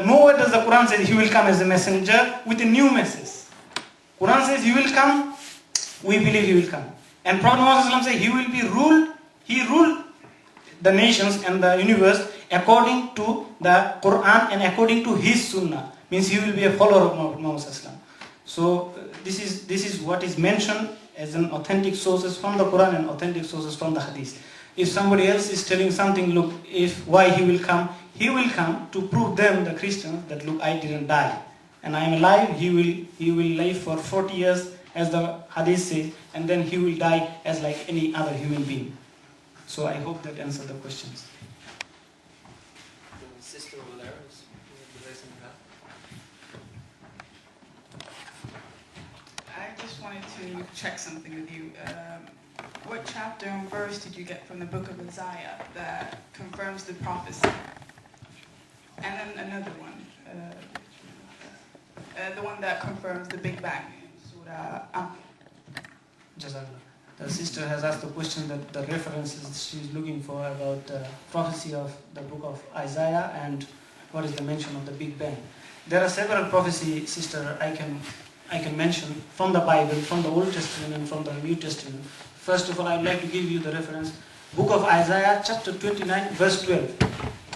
nowhere does the Quran say he will come as a messenger with a new message. Quran says he will come, we believe he will come. And Prophet Muhammad says he will be ruled, he ruled the nations and the universe according to the Quran and according to his sunnah. Means he will be a follower of Muhammad. So this is what is mentioned as an authentic sources from the Quran and authentic sources from the Hadith. If somebody else is telling something, look, why he will come to prove them, the Christians, that look, I didn't die and I am alive. He will live for 40 years as the Hadith says, and then he will die as like any other human being. So I hope that answered the questions. The sister over there is raising her hand. I just wanted to check something with you. What chapter and verse did you get from the book of Isaiah that confirms the prophecy? And then another one, the one that confirms the Big Bang. Surah Jazakallah. The sister has asked the question that the references she's looking for about the prophecy of the book of Isaiah and what is the mention of the Big Bang. There are several prophecies, sister, I can mention from the Bible, from the Old Testament and from the New Testament. First of all, I would like to give you the reference. Book of Isaiah, chapter 29, verse 12.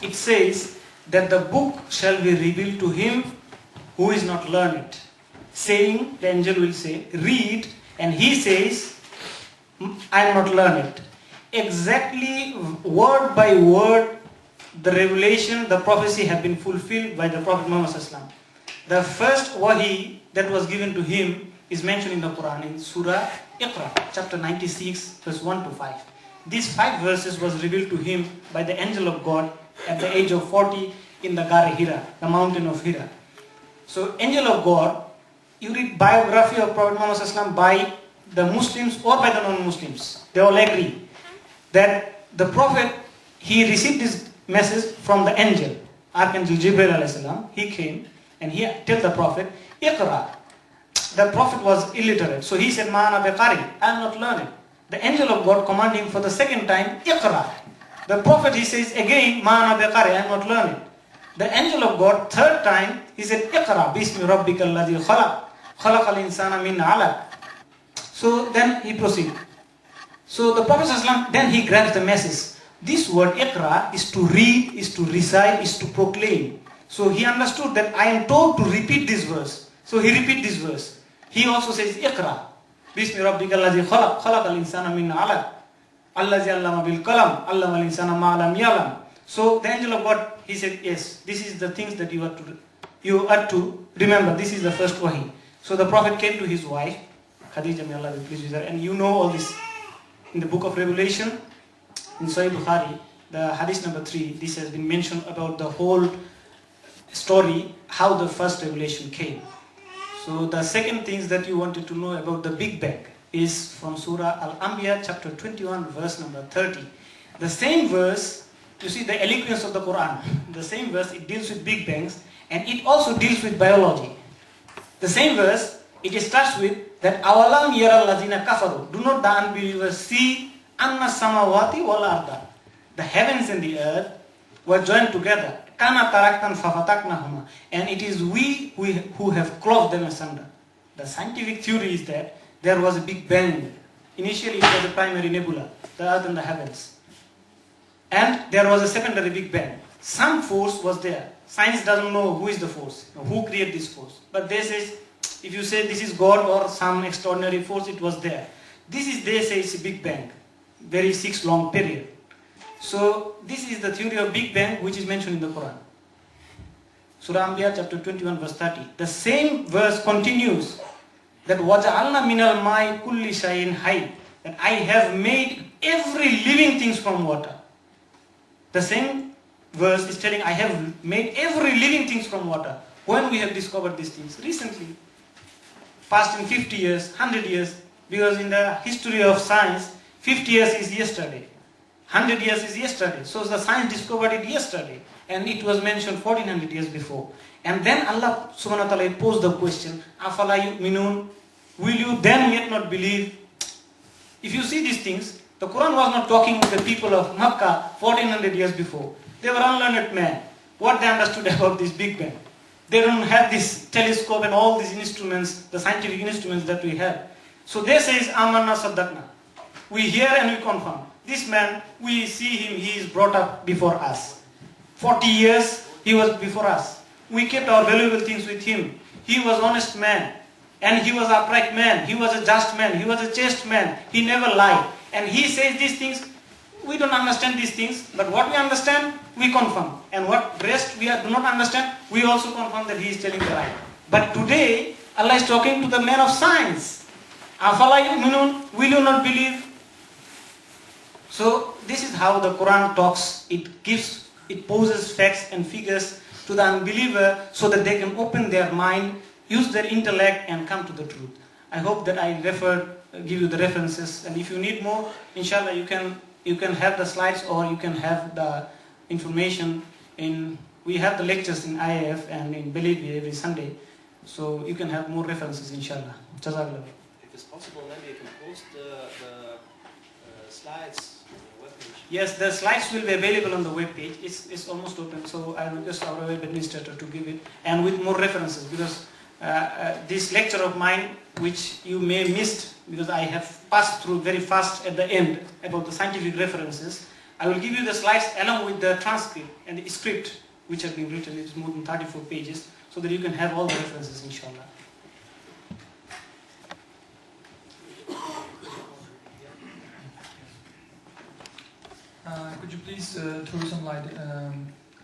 It says that the book shall be revealed to him who is not learned. Saying, the angel will say, read, and he says, I am not learned. Exactly word by word, the revelation, the prophecy have been fulfilled by the Prophet Muhammad. The first wahi that was given to him is mentioned in the Quran in Surah Iqra, chapter 96, verse 1 to 5. These 5 verses was revealed to him by the angel of God at the age of 40 in the Gar Hira, the mountain of Hira. So, angel of God, you read biography of Prophet Muhammad by the Muslims or by the non-Muslims. They all agree that the Prophet, he received this message from the angel, Archangel Jibreel alayhi salam. He came and he told the Prophet, Iqra. The Prophet was illiterate, so he said, Ma ana biqari, I am not learned. The angel of God commanded him for the second time, Iqra. The Prophet, he says again, Ma ana biqari, I am not learned. The angel of God, third time, he said, Iqra, bismi rabbika alladhi khalaq, khalaqal insana min alaq. So then he proceeded. So the Prophet ﷺ, then he grabs the message. This word Iqra is to read, is to recite, is to proclaim. So he understood that I am told to repeat this verse. So he repeat this verse. He also says Iqra. Bismi rabbika alladhi khalaq, khalaqal insana min alaq. Allazi allama bil qalam, allama al insana ma lam ya'lam. So the angel of God, he said, yes, this is the things that you are to remember. This is the first wahi. So the Prophet came to his wife, Khadija, may Allah be pleased with her, and you know all this. In the book of Revelation, in Sahih Bukhari, the hadith number 3, this has been mentioned about the whole story, how the first revelation came. So the second things that you wanted to know about the Big Bang is from Surah Al-Anbiya, chapter 21, verse number 30. The same verse, you see the eloquence of the Quran, the same verse, it deals with Big Bangs, and it also deals with biology. The same verse, it starts with that awalam yara lazina kafaru. Do not the unbelievers see anna samawati wal arda. The heavens and the earth were joined together. Kana taraktan fafataknahuma. And it is we who have clothed them asunder. The scientific theory is that there was a big bang. Initially it was a primary nebula, the earth and the heavens. And there was a secondary big bang. Some force was there. Science doesn't know who is the force, who created this force. But they say, if you say this is God or some extraordinary force, it was there. This is, they say, it's a Big Bang. Very 6 long period. So, this is the theory of Big Bang which is mentioned in the Quran. Surah Anbiya chapter 21 verse 30. The same verse continues that وَجَعَلْنَا مِنَ الْمَاءِ كُلِّ شَيْءٍ حَيٍّ. That I have made every living thing from water. The same verse is telling I have made every living thing from water. When we have discovered these things? Recently. Past in 50 years, 100 years, because in the history of science, 50 years is yesterday, 100 years is yesterday. So the science discovered it yesterday, and it was mentioned 1400 years before. And then Allah subhanahu wa ta'ala posed the question, Afala yu'minun, will you then yet not believe? If you see these things, the Quran was not talking with the people of Makkah 1400 years before. They were unlearned men. what they understood about this Big Bang. They don't have this telescope and all these instruments, the scientific instruments that we have. So they say, Amanna Saddaqna. We hear and we confirm. This man, we see him, he is brought up before us. 40 years, he was before us. We kept our valuable things with him. He was honest man. And he was upright man. He was a just man. He was a chaste man. He never lied. And he says these things. We don't understand these things. But what we understand, we confirm. And what rest we do not understand, we also confirm that he is telling the right. But today, Allah is talking to the man of science. Afala yu'minun, will you not believe? So this is how the Quran talks. It poses facts and figures to the unbeliever so that they can open their mind, use their intellect and come to the truth. I hope that I give you the references, and if you need more, inshallah you can have the slides or you can have the information we have the lectures in IAF and in Bolivia every Sunday, so you can have more references inshallah. Jazakallah. If it's possible, maybe you can post the slides on the webpage. Yes, the slides will be available on the webpage. It's almost open, so I request our web administrator to give it, and with more references, because this lecture of mine, which you may missed, because I have passed through very fast at the end about the scientific references, I will give you the slides along with the transcript and the script which have been written. It's more than 34 pages, so that you can have all the references, inshallah. Could you please throw some light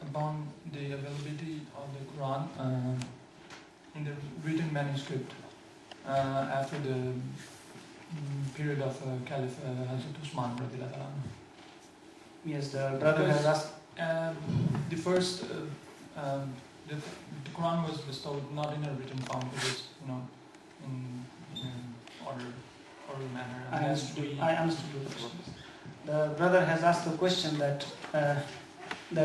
about the availability of the Quran in the written manuscript after the period of Caliph Hazrat Usman radiallahu anhu? Yes, the brother has asked. The first, the Quran was bestowed not in a written form, it was, in oral manner. I understood your question. The brother has asked the question that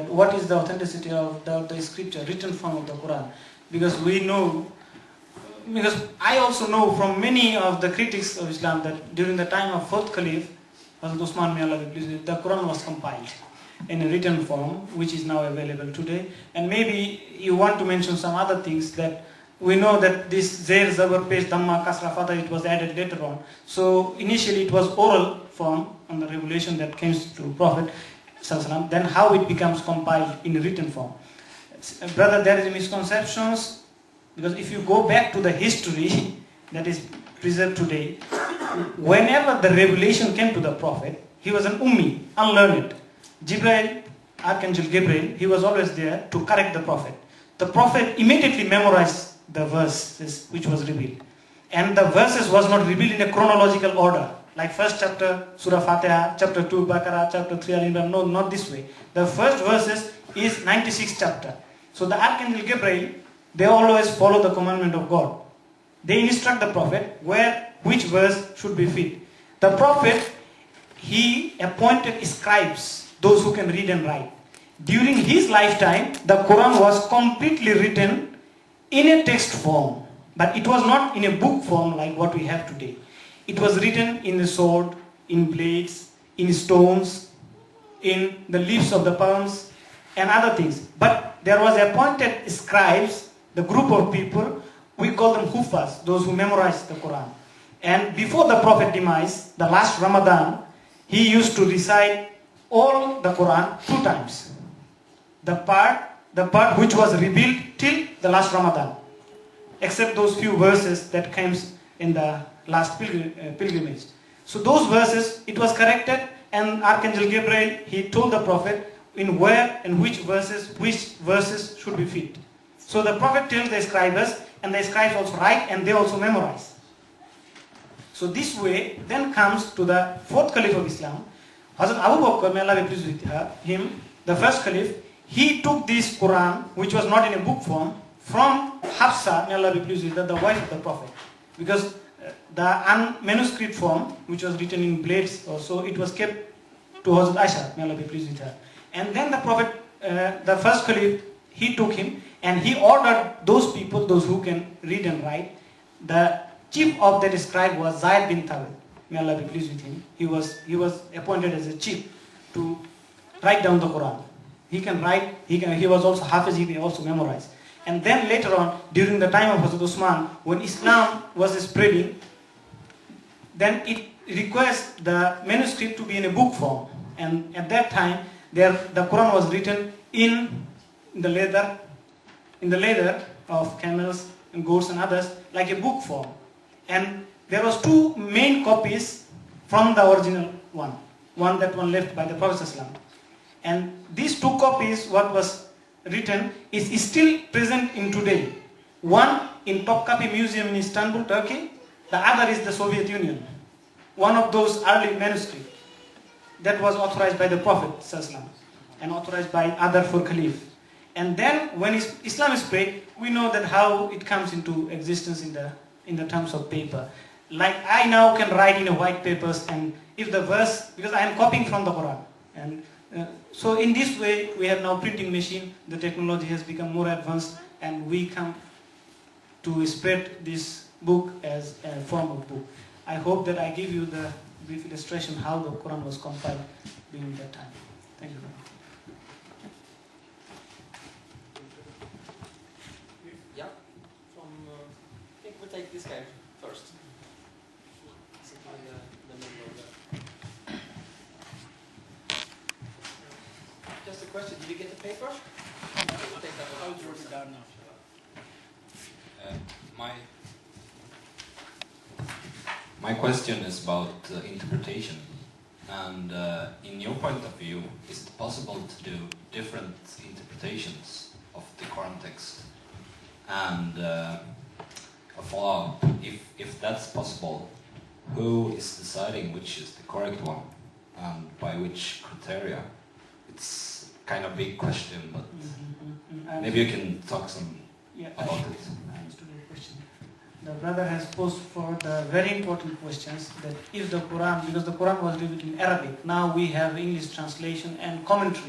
what is the authenticity of the scripture, written form of the Quran? Because I also know from many of the critics of Islam that during the time of fourth Caliph, Hazrat Usman may Allah be pleased with, the Quran was compiled in a written form, which is now available today. And maybe you want to mention some other things, that we know that this Zair, Zabar, Pesh, Dhamma, Kasra, Fatha, it was added later on. So initially it was oral form on the revelation that came to Prophet Sallallahu. Then how it becomes compiled in a written form. Brother, there is misconceptions, because if you go back to the history that is preserved today, whenever the revelation came to the Prophet, he was an ummi, unlearned. Jibreel, Archangel Gabriel, he was always there to correct the Prophet. The Prophet immediately memorized the verses which was revealed. And the verses was not revealed in a chronological order. Like first chapter, Surah Fatiha, chapter 2, Baqarah, chapter 3, Al-Imran. No, not this way. The first verses is 96th chapter. So the Archangel Gabriel, they always follow the commandment of God. They instruct the Prophet which verse should be fit. The Prophet, he appointed scribes, those who can read and write. During his lifetime, the Quran was completely written in a text form. But it was not in a book form like what we have today. It was written in the sword, in blades, in stones, in the leaves of the palms, and other things. But there was appointed scribes, the group of people, we call them Hufas, those who memorize the Quran. And before the Prophet demise, the last Ramadan, he used to recite all the Quran 2 times. The part which was revealed till the last Ramadan, except those few verses that came in the last pilgrimage. So those verses, it was corrected, and Archangel Gabriel, he told the Prophet in where and which verses should be fit. So the Prophet tells the scribes, and the scribes also write and they also memorize. So this way then comes to the fourth Caliph of Islam, Hazrat Abu Bakr, may Allah be pleased with him, the first Caliph. He took this Quran, which was not in a book form, from Hafsa, may Allah be pleased with her, the wife of the Prophet. Because the manuscript form, which was written in blades or so, it was kept to Hazrat Aisha, may Allah be pleased with her. And then the Prophet, the first Caliph, he took him and he ordered those people, those who can read and write. The chief of that scribe was Zayd bin Thabit, may Allah be pleased with him. He was appointed as a chief to write down the Quran. He can write, he was also Hafiz, he also memorized. And then later on, during the time of Hazrat Usman, when Islam was spreading, then it requires the manuscript to be in a book form. And at that time, the Quran was written in the leather of camels and goats and others, like a book form. And there was two main copies from the original one. One left by the Prophet ﷺ. And these two copies, what was written, is still present in today. One in Topkapi Museum in Istanbul, Turkey. The other is the Soviet Union. One of those early manuscripts that was authorized by the Prophet ﷺ and authorized by other four caliphs. And then when Islam is spread, we know that how it comes into existence in the terms of paper. Like I now can write in a white papers, and if the verse, because I am copying from the Quran, and so in this way we have now printing machine. The technology has become more advanced, and we come to spread this book as a form of book. I hope that I give you the brief illustration how the Quran was compiled during that time. Thank you very much. Yeah, I think we'll take this guy first. The middle of the... Just a question, did you get the paper? We'll take that one. I was down now. My question is about interpretation. And in your point of view, is it possible to do different interpretations of the Quran text? And a follow-up, if that's possible, who is deciding which is the correct one and by which criteria? It's kind of a big question, but maybe you can talk some about it. I understood your question. The brother has posed for the very important questions that if the Quran, because the Quran was written in Arabic, now we have English translation and commentary.